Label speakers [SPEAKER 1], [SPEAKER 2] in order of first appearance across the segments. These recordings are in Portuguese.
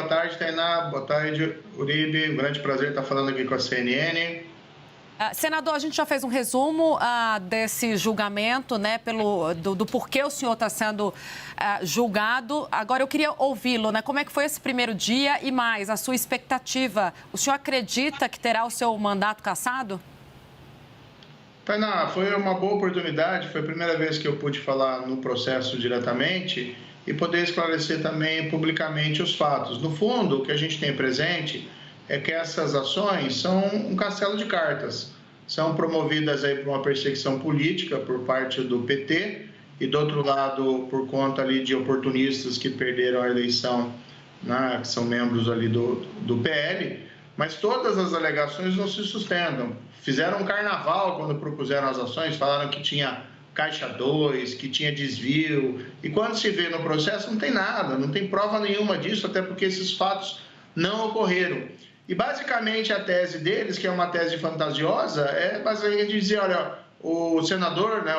[SPEAKER 1] boa tarde, Tainá, boa tarde, Uribe, um grande prazer estar falando aqui com a CNN.
[SPEAKER 2] Senador, a gente já fez um resumo desse julgamento, né, do porquê o senhor está sendo julgado. Agora eu queria ouvi-lo, né, como é que foi esse primeiro dia e mais, a sua expectativa? O senhor acredita que terá o seu mandato cassado?
[SPEAKER 1] Tainá, foi uma boa oportunidade, foi a primeira vez que eu pude falar no processo diretamente e poder esclarecer também publicamente os fatos. No fundo, o que a gente tem presente é que essas ações são um castelo de cartas, são promovidas aí por uma perseguição política por parte do PT e, do outro lado, por conta ali de oportunistas que perderam a eleição, né, que são membros ali do PL, mas todas as alegações não se sustentam. Fizeram um carnaval quando propuseram as ações, falaram que tinha Caixa 2, que tinha desvio, e quando se vê no processo não tem nada, não tem prova nenhuma disso, até porque esses fatos não ocorreram. E basicamente a tese deles, que é uma tese fantasiosa, é basicamente dizer, olha, o senador, né,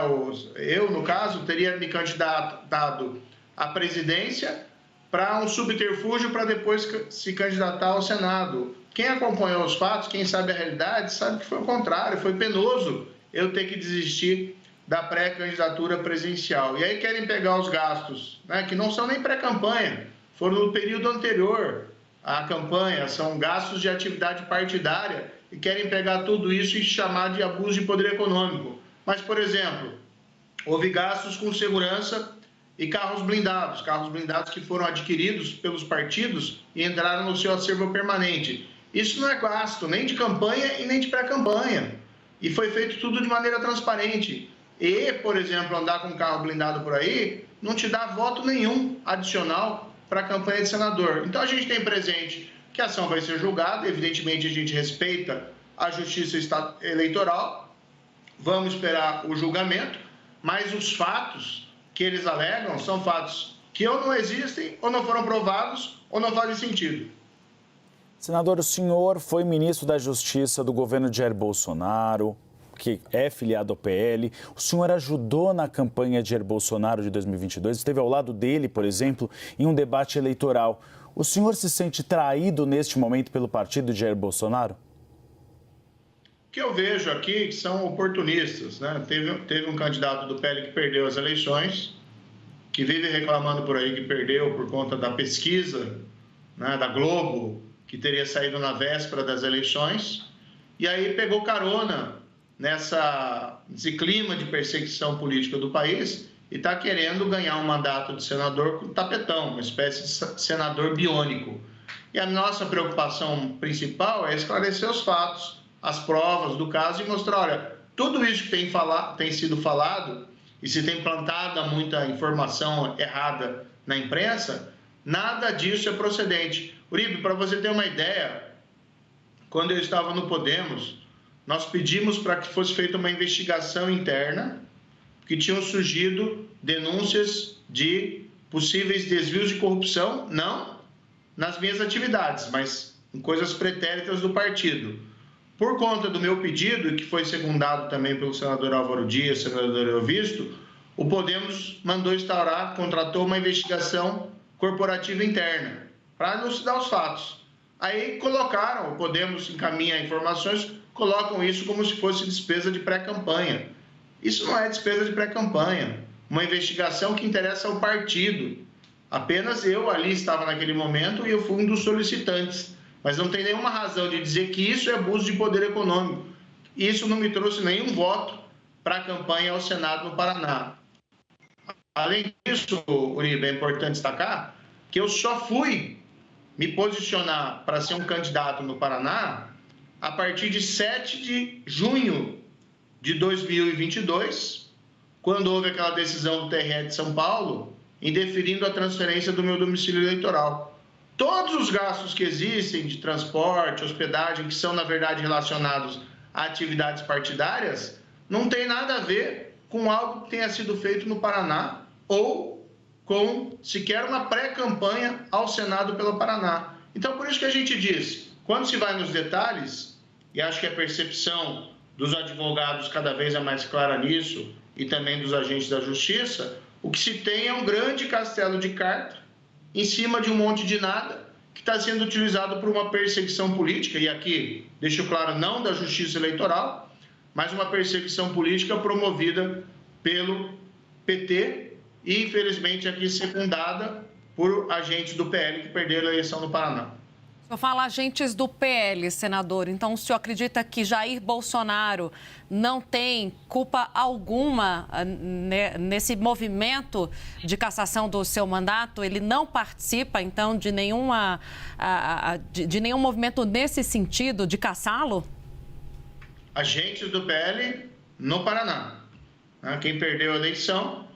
[SPEAKER 1] eu no caso, teria me candidatado à presidência para um subterfúgio para depois se candidatar ao Senado. Quem acompanhou os fatos, quem sabe a realidade, sabe que foi o contrário, foi penoso eu ter que desistir da pré-candidatura presidencial. E aí querem pegar os gastos, né, que não são nem pré-campanha, foram no período anterior à campanha, são gastos de atividade partidária, e querem pegar tudo isso e chamar de abuso de poder econômico. Mas, por exemplo, houve gastos com segurança e carros blindados que foram adquiridos pelos partidos e entraram no seu acervo permanente. Isso não é gasto nem de campanha e nem de pré-campanha. E foi feito tudo de maneira transparente. E, por exemplo, andar com um carro blindado por aí não te dá voto nenhum adicional para a campanha de senador. Então, a gente tem presente que a ação vai ser julgada, evidentemente a gente respeita a justiça eleitoral, vamos esperar o julgamento, mas os fatos que eles alegam são fatos que ou não existem, ou não foram provados, ou não fazem sentido.
[SPEAKER 3] Senador, o senhor foi ministro da Justiça do governo de Jair Bolsonaro, que é filiado ao PL. O senhor ajudou na campanha de Jair Bolsonaro de 2022, esteve ao lado dele, por exemplo, em um debate eleitoral. O senhor se sente traído neste momento pelo partido de Jair Bolsonaro?
[SPEAKER 1] O que eu vejo aqui são oportunistas, né? Teve um candidato do PL que perdeu as eleições, que vive reclamando por aí que perdeu por conta da pesquisa, né, da Globo, que teria saído na véspera das eleições, e aí pegou carona nesse clima de perseguição política do país e está querendo ganhar um mandato de senador com tapetão, uma espécie de senador biônico. E a nossa preocupação principal é esclarecer os fatos, as provas do caso e mostrar, olha, tudo isso que tem sido falado e se tem plantada muita informação errada na imprensa, nada disso é procedente. Uribe, para você ter uma ideia, quando eu estava no Podemos, nós pedimos para que fosse feita uma investigação interna, que tinham surgido denúncias de possíveis desvios de corrupção, não nas minhas atividades, mas em coisas pretéritas do partido. Por conta do meu pedido, que foi secundado também pelo senador Álvaro Dias, senador Euvisto, o Podemos mandou instaurar, contratou uma investigação corporativa interna para elucidar os fatos. Aí colocaram, o Podemos encaminha informações, colocam isso como se fosse despesa de pré-campanha. Isso não é despesa de pré-campanha, uma investigação que interessa ao partido. Apenas eu ali estava naquele momento e eu fui um dos solicitantes, mas não tem nenhuma razão de dizer que isso é abuso de poder econômico. Isso não me trouxe nenhum voto para a campanha ao Senado no Paraná. Além disso, Uribe, é importante destacar que eu só fui me posicionar para ser um candidato no Paraná a partir de 7 de junho de 2022, quando houve aquela decisão do TRE de São Paulo, indeferindo a transferência do meu domicílio eleitoral. Todos os gastos que existem de transporte, hospedagem, que são, na verdade, relacionados a atividades partidárias, não tem nada a ver com algo que tenha sido feito no Paraná ou com sequer uma pré-campanha ao Senado pelo Paraná. Então, por isso que a gente diz, quando se vai nos detalhes, e acho que a percepção dos advogados cada vez é mais clara nisso, e também dos agentes da Justiça, o que se tem é um grande castelo de cartas em cima de um monte de nada, que está sendo utilizado por uma perseguição política, e aqui, deixo claro, não da Justiça Eleitoral, mas uma perseguição política promovida pelo PT e, infelizmente, aqui secundada por agentes do PL que perderam a eleição no Paraná.
[SPEAKER 2] O senhor fala agentes do PL, senador. Então, o senhor acredita que Jair Bolsonaro não tem culpa alguma nesse movimento de cassação do seu mandato? Ele não participa, então, de nenhum movimento nesse sentido de cassá-lo?
[SPEAKER 1] Agentes do PL no Paraná. Quem perdeu a eleição,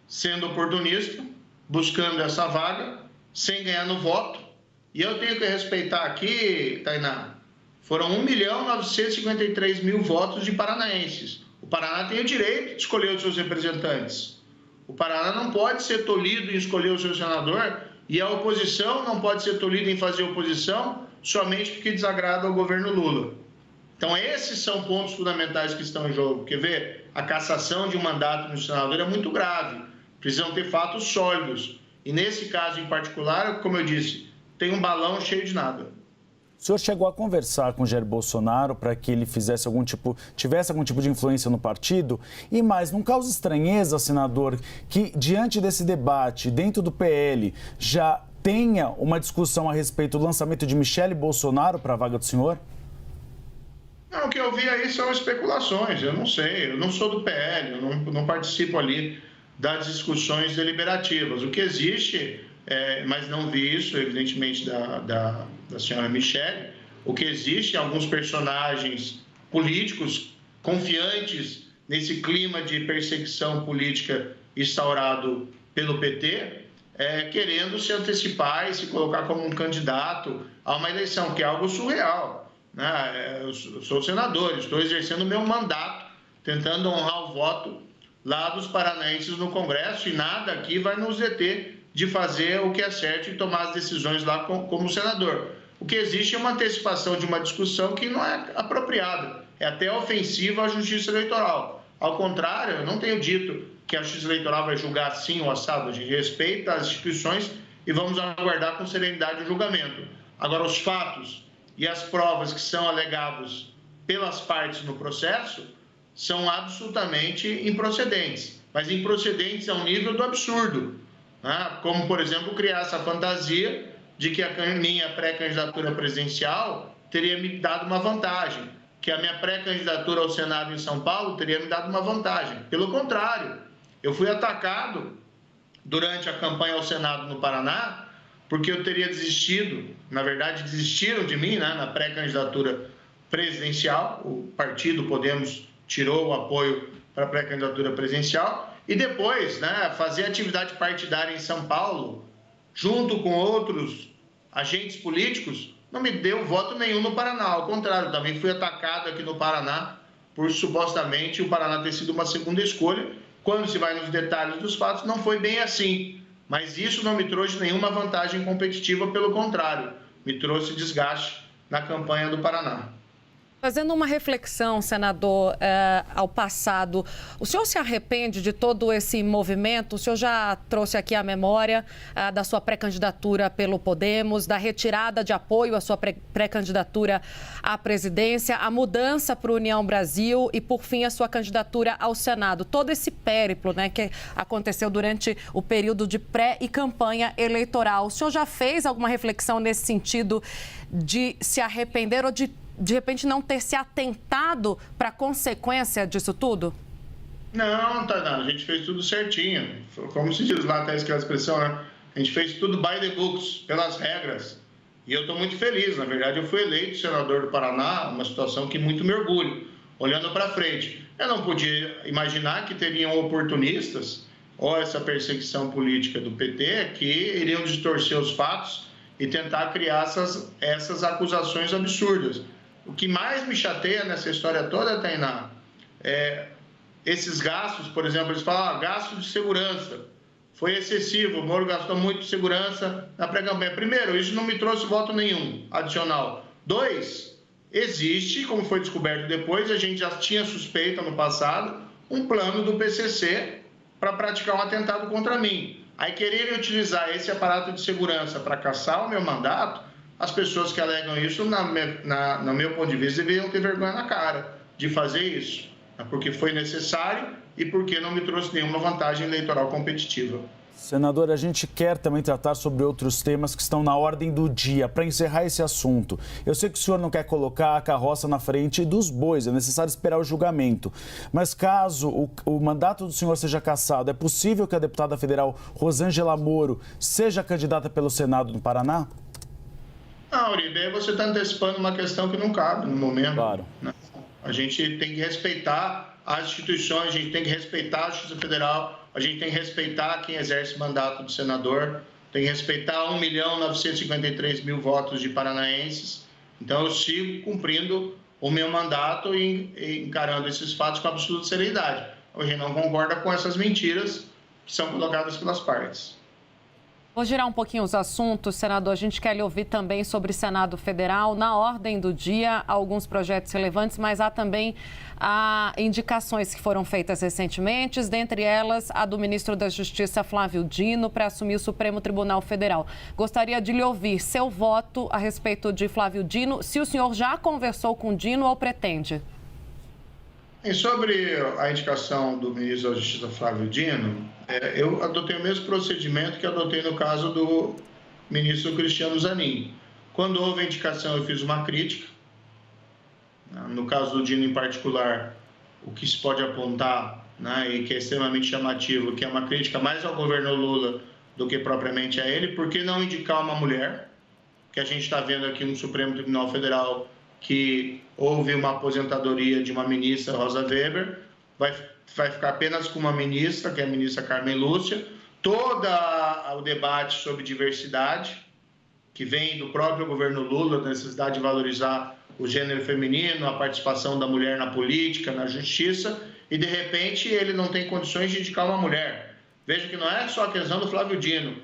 [SPEAKER 1] sendo oportunista, buscando essa vaga, sem ganhar no voto. E eu tenho que respeitar aqui, Tainá, foram 1.953.000 votos de paranaenses. O Paraná tem o direito de escolher os seus representantes. O Paraná não pode ser tolhido em escolher o seu senador e a oposição não pode ser tolhida em fazer oposição somente porque desagrada ao governo Lula. Então, esses são pontos fundamentais que estão em jogo. Porque, vê, a cassação de um mandato no senador é muito grave. Precisam ter fatos sólidos. E, nesse caso em particular, como eu disse, tem um balão cheio de nada.
[SPEAKER 3] O senhor chegou a conversar com Jair Bolsonaro para que ele tivesse algum tipo de influência no partido? E mais, não causa estranheza, senador, que diante desse debate, dentro do PL, já tenha uma discussão a respeito do lançamento de Michele Bolsonaro para a vaga do senhor?
[SPEAKER 1] Não, o que eu vi aí são especulações, eu não sei, eu não sou do PL, eu não participo ali das discussões deliberativas. O que existe, mas não vi isso, evidentemente, da senhora Michele, o que existe, alguns personagens políticos confiantes nesse clima de perseguição política instaurado pelo PT, querendo se antecipar e se colocar como um candidato a uma eleição, que é algo surreal. Eu sou senador, estou exercendo o meu mandato, tentando honrar o voto lá dos paranaenses no Congresso, e nada aqui vai nos deter de fazer o que é certo e tomar as decisões lá como senador. O que existe é uma antecipação de uma discussão que não é apropriada, é até ofensiva à Justiça Eleitoral. Ao contrário, eu não tenho dito que a Justiça Eleitoral vai julgar assim ou assado. A gente respeita as instituições e vamos aguardar com serenidade o julgamento. Agora, os fatos e as provas que são alegados pelas partes no processo são absolutamente improcedentes, mas improcedentes ao nível do absurdo, né? Como, por exemplo, criar essa fantasia de que a minha pré-candidatura presidencial teria me dado uma vantagem, que a minha pré-candidatura ao Senado em São Paulo teria me dado uma vantagem. Pelo contrário, eu fui atacado durante a campanha ao Senado no Paraná, porque eu teria desistido, na verdade desistiram de mim, né, na pré-candidatura presidencial. O partido Podemos tirou o apoio para a pré-candidatura presidencial e depois, né, fazer atividade partidária em São Paulo, junto com outros agentes políticos, não me deu voto nenhum no Paraná. Ao contrário, também fui atacado aqui no Paraná por supostamente o Paraná ter sido uma segunda escolha. Quando se vai nos detalhes dos fatos, não foi bem assim. Mas isso não me trouxe nenhuma vantagem competitiva, pelo contrário, me trouxe desgaste na campanha do Paraná.
[SPEAKER 2] Fazendo uma reflexão, senador, ao passado, o senhor se arrepende de todo esse movimento? O senhor já trouxe aqui a memória da sua pré-candidatura pelo Podemos, da retirada de apoio à sua pré-candidatura à presidência, a mudança para o União Brasil e, por fim, a sua candidatura ao Senado. Todo esse périplo, né, que aconteceu durante o período de pré e campanha eleitoral. O senhor já fez alguma reflexão nesse sentido de se arrepender ou de repente, não ter se atentado para a consequência disso tudo?
[SPEAKER 1] Não, Tainá, a gente fez tudo certinho. Como se diz lá, até aquela expressão, né? A gente fez tudo by the books, pelas regras. E eu estou muito feliz. Na verdade, eu fui eleito senador do Paraná, uma situação que muito me orgulho, olhando para frente. Eu não podia imaginar que teriam oportunistas, ou essa perseguição política do PT, que iriam distorcer os fatos e tentar criar essas acusações absurdas. O que mais me chateia nessa história toda, Tainá, esses gastos, por exemplo, eles falam, gasto de segurança, foi excessivo, o Moro gastou muito de segurança na pré-campanha. Primeiro, isso não me trouxe voto nenhum adicional. 2, existe, como foi descoberto depois, a gente já tinha suspeita no passado, um plano do PCC para praticar um atentado contra mim. Aí quererem utilizar esse aparato de segurança para caçar o meu mandato as pessoas que alegam isso, no meu ponto de vista, deveriam ter vergonha na cara de fazer isso, porque foi necessário e porque não me trouxe nenhuma vantagem eleitoral competitiva.
[SPEAKER 3] Senador, a gente quer também tratar sobre outros temas que estão na ordem do dia. Para encerrar esse assunto, eu sei que o senhor não quer colocar a carroça na frente dos bois, é necessário esperar o julgamento. Mas caso o mandato do senhor seja cassado, é possível que a deputada federal Rosângela Moro seja candidata pelo Senado no Paraná?
[SPEAKER 1] Não, Uribe, você está antecipando uma questão que não cabe no momento.
[SPEAKER 3] Claro.
[SPEAKER 1] Né? A gente tem que respeitar as instituições, a gente tem que respeitar a Justiça Federal, a gente tem que respeitar quem exerce mandato de senador, tem que respeitar 1.953.000 votos de paranaenses. Então, eu sigo cumprindo o meu mandato e encarando esses fatos com absoluta seriedade. A gente não concorda com essas mentiras que são colocadas pelas partes.
[SPEAKER 2] Vou girar um pouquinho os assuntos, senador. A gente quer lhe ouvir também sobre o Senado Federal. Na ordem do dia, alguns projetos relevantes, mas há também indicações que foram feitas recentemente, dentre elas a do ministro da Justiça, Flávio Dino, para assumir o Supremo Tribunal Federal. Gostaria de lhe ouvir seu voto a respeito de Flávio Dino, se o senhor já conversou com Dino ou pretende.
[SPEAKER 1] E sobre a indicação do ministro da Justiça, Flávio Dino, eu adotei o mesmo procedimento que adotei no caso do ministro Cristiano Zanin. Quando houve a indicação, eu fiz uma crítica. No caso do Dino em particular, o que se pode apontar, né, e que é extremamente chamativo, que é uma crítica mais ao governo Lula do que propriamente a ele, por que não indicar uma mulher? Que a gente está vendo aqui no Supremo Tribunal Federal que houve uma aposentadoria de uma ministra, Rosa Weber, vai ficar apenas com uma ministra, que é a ministra Carmen Lúcia. Todo o debate sobre diversidade, que vem do próprio governo Lula, da necessidade de valorizar o gênero feminino, a participação da mulher na política, na justiça, e de repente ele não tem condições de indicar uma mulher. Veja que não é só a questão do Flávio Dino.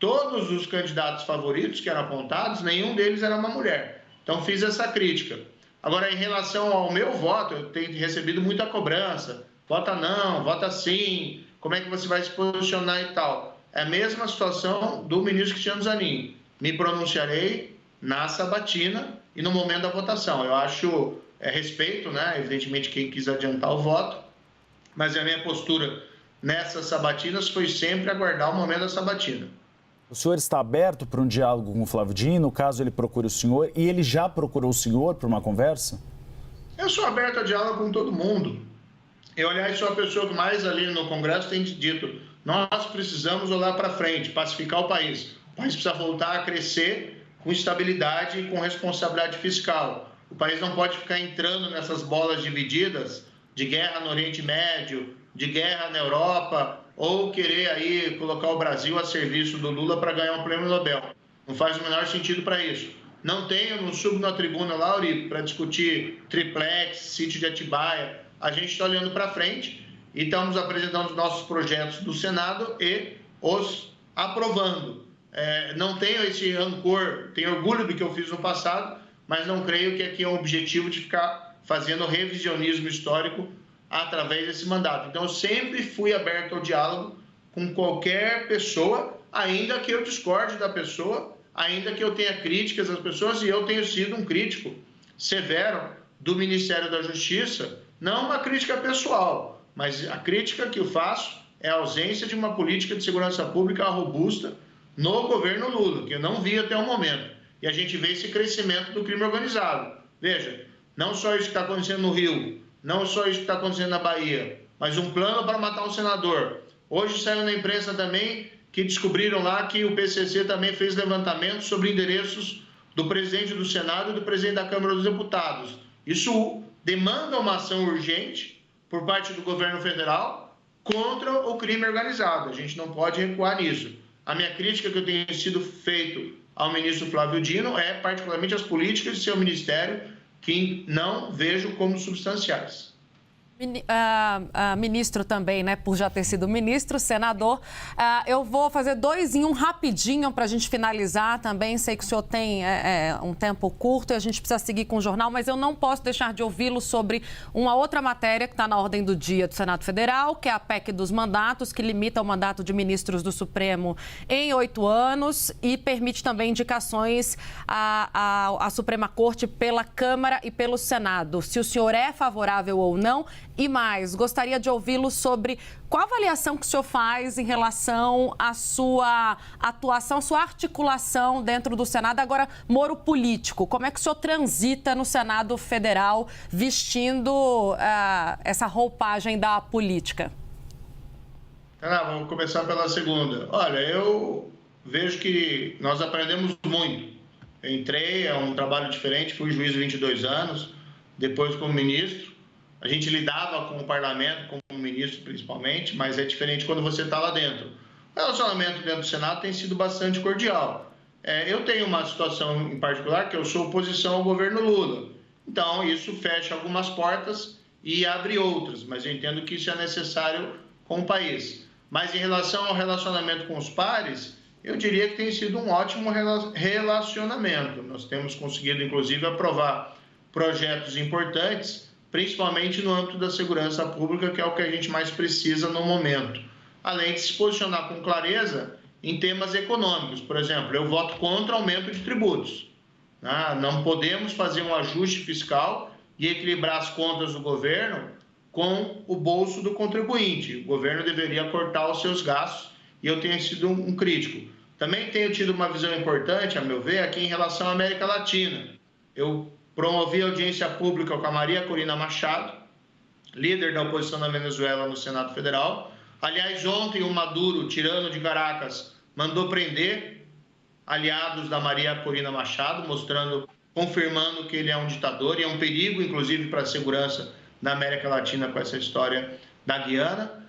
[SPEAKER 1] Todos os candidatos favoritos que eram apontados, nenhum deles era uma mulher. Então, fiz essa crítica. Agora, em relação ao meu voto, eu tenho recebido muita cobrança. Vota não, vota sim, como é que você vai se posicionar e tal. É a mesma situação do ministro Cristiano Zanin. Me pronunciarei na sabatina e no momento da votação. Eu acho, respeito, né, evidentemente, quem quis adiantar o voto, mas a minha postura nessas sabatinas foi sempre aguardar o momento da sabatina.
[SPEAKER 3] O senhor está aberto para um diálogo com o Flávio Dino, caso ele procure o senhor, e ele já procurou o senhor para uma conversa?
[SPEAKER 1] Eu sou aberto a diálogo com todo mundo. Eu, aliás, sou a pessoa que mais ali no Congresso tem dito, nós precisamos olhar para frente, pacificar o país. O país precisa voltar a crescer com estabilidade e com responsabilidade fiscal. O país não pode ficar entrando nessas bolas divididas de guerra no Oriente Médio, de guerra na Europa, ou querer aí colocar o Brasil a serviço do Lula para ganhar um prêmio Nobel. Não faz o menor sentido para isso. Não subo na tribuna lá, Uribe, para discutir triplex, sítio de Atibaia. A gente está olhando para frente e estamos apresentando os nossos projetos do Senado e os aprovando. Não tenho esse rancor, tenho orgulho do que eu fiz no passado, mas não creio que aqui é um objetivo de ficar fazendo revisionismo histórico através desse mandato. Então, eu sempre fui aberto ao diálogo com qualquer pessoa, ainda que eu discorde da pessoa, ainda que eu tenha críticas às pessoas, e eu tenho sido um crítico severo do Ministério da Justiça, não uma crítica pessoal, mas a crítica que eu faço é a ausência de uma política de segurança pública robusta no governo Lula, que eu não vi até o momento. E a gente vê esse crescimento do crime organizado. Veja, não só isso que está acontecendo no Rio, não só isso que está acontecendo na Bahia, mas um plano para matar um senador. Hoje saiu na imprensa também que descobriram lá que o PCC também fez levantamento sobre endereços do presidente do Senado e do presidente da Câmara dos Deputados. Isso demanda uma ação urgente por parte do governo federal contra o crime organizado. A gente não pode recuar nisso. A minha crítica que eu tenho sido feito ao ministro Flávio Dino é particularmente as políticas de seu ministério, que não vejo como substanciais.
[SPEAKER 2] Ministro também, né, por já ter sido ministro, senador. Eu vou fazer 2 em 1 rapidinho para a gente finalizar também. Sei que o senhor tem um tempo curto e a gente precisa seguir com o jornal, mas eu não posso deixar de ouvi-lo sobre uma outra matéria que está na ordem do dia do Senado Federal, que é a PEC dos mandatos, que limita o mandato de ministros do Supremo em 8 anos e permite também indicações à Suprema Corte pela Câmara e pelo Senado. Se o senhor é favorável ou não. E mais, gostaria de ouvi-lo sobre qual a avaliação que o senhor faz em relação à sua atuação, sua articulação dentro do Senado, agora Moro político. Como é que o senhor transita no Senado Federal vestindo essa roupagem da política?
[SPEAKER 1] Vamos começar pela segunda. Olha, eu vejo que nós aprendemos muito. Eu entrei, é um trabalho diferente, fui juiz 22 anos, depois como ministro. A gente lidava com o parlamento, como ministro principalmente, mas é diferente quando você está lá dentro. O relacionamento dentro do Senado tem sido bastante cordial. Eu tenho uma situação em particular que eu sou oposição ao governo Lula. Então, isso fecha algumas portas e abre outras, mas eu entendo que isso é necessário com o país. Mas em relação ao relacionamento com os pares, eu diria que tem sido um ótimo relacionamento. Nós temos conseguido, inclusive, aprovar projetos importantes, principalmente no âmbito da segurança pública, que é o que a gente mais precisa no momento. Além de se posicionar com clareza em temas econômicos. Por exemplo, eu voto contra o aumento de tributos. Não podemos fazer um ajuste fiscal e equilibrar as contas do governo com o bolso do contribuinte. O governo deveria cortar os seus gastos e eu tenho sido um crítico. Também tenho tido uma visão importante, a meu ver, aqui em relação à América Latina. Eu promovi audiência pública com a Maria Corina Machado, líder da oposição na Venezuela no Senado Federal. Aliás, ontem o Maduro, tirano de Caracas, mandou prender aliados da Maria Corina Machado, confirmando que ele é um ditador e é um perigo, inclusive, para a segurança da América Latina com essa história da Guiana.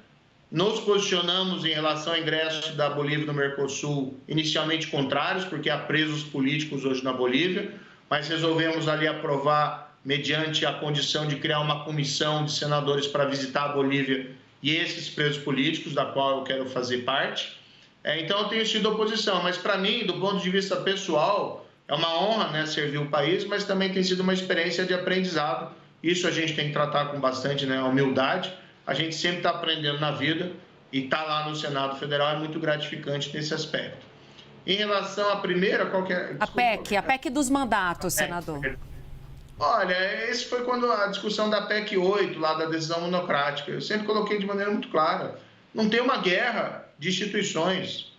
[SPEAKER 1] Nos posicionamos em relação ao ingresso da Bolívia no Mercosul, inicialmente contrários, porque há presos políticos hoje na Bolívia, mas resolvemos ali aprovar, mediante a condição de criar uma comissão de senadores para visitar a Bolívia e esses presos políticos, da qual eu quero fazer parte. Então, eu tenho sido oposição, mas para mim, do ponto de vista pessoal, é uma honra, né, servir o país, mas também tem sido uma experiência de aprendizado. Isso a gente tem que tratar com bastante, né, humildade. A gente sempre está aprendendo na vida e estar lá no Senado Federal é muito gratificante nesse aspecto. Em relação à primeira, qual que é? Desculpa,
[SPEAKER 2] a PEC dos mandatos, senador.
[SPEAKER 1] Olha, esse foi quando a discussão da PEC 8, lá da decisão monocrática. Eu sempre coloquei de maneira muito clara. Não tem uma guerra de instituições.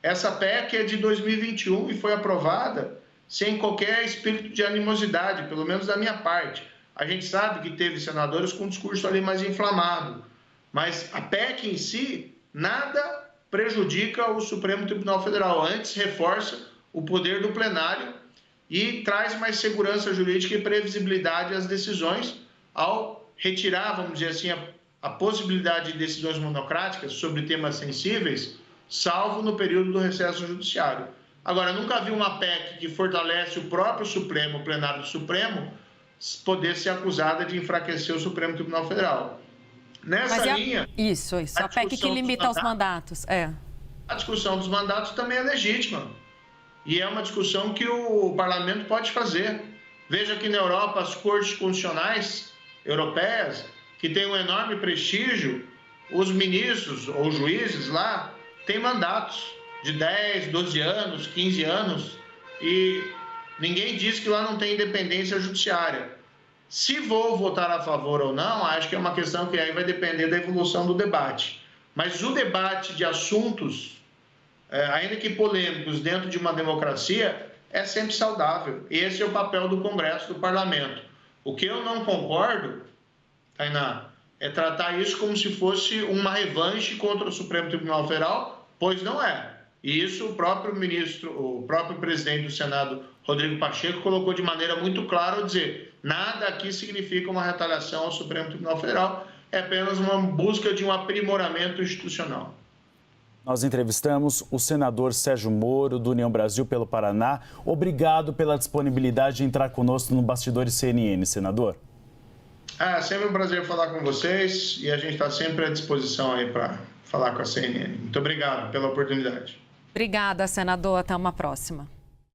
[SPEAKER 1] Essa PEC é de 2021 e foi aprovada sem qualquer espírito de animosidade, pelo menos da minha parte. A gente sabe que teve senadores com um discurso ali mais inflamado, mas a PEC em si, nada prejudica o Supremo Tribunal Federal. Antes, reforça o poder do plenário e traz mais segurança jurídica e previsibilidade às decisões ao retirar, vamos dizer assim, a possibilidade de decisões monocráticas sobre temas sensíveis, salvo no período do recesso judiciário. Agora, nunca vi uma PEC que fortalece o próprio Supremo, o plenário do Supremo, poder ser acusada de enfraquecer o Supremo Tribunal Federal. Nessa linha...
[SPEAKER 2] Isso. A PEC que limita os mandatos.
[SPEAKER 1] A discussão dos mandatos também é legítima. E é uma discussão que o parlamento pode fazer. Veja que na Europa, as cortes constitucionais europeias, que têm um enorme prestígio, os ministros ou juízes lá têm mandatos de 10, 12 anos, 15 anos, e ninguém diz que lá não tem independência judiciária. Se vou votar a favor ou não, acho que é uma questão que aí vai depender da evolução do debate. Mas o debate de assuntos, ainda que polêmicos, dentro de uma democracia, é sempre saudável. Esse é o papel do Congresso, do Parlamento. O que eu não concordo, Tainá, é tratar isso como se fosse uma revanche contra o Supremo Tribunal Federal, pois não é. E isso o próprio presidente do Senado, Rodrigo Pacheco, colocou de maneira muito clara ao dizer: nada aqui significa uma retaliação ao Supremo Tribunal Federal, é apenas uma busca de um aprimoramento institucional.
[SPEAKER 3] Nós entrevistamos o senador Sérgio Moro, do União Brasil pelo Paraná. Obrigado pela disponibilidade de entrar conosco no Bastidores CNN, senador.
[SPEAKER 1] É sempre um prazer falar com vocês e a gente está sempre à disposição aí para falar com a CNN. Muito obrigado pela oportunidade.
[SPEAKER 2] Obrigada, senador. Até uma próxima.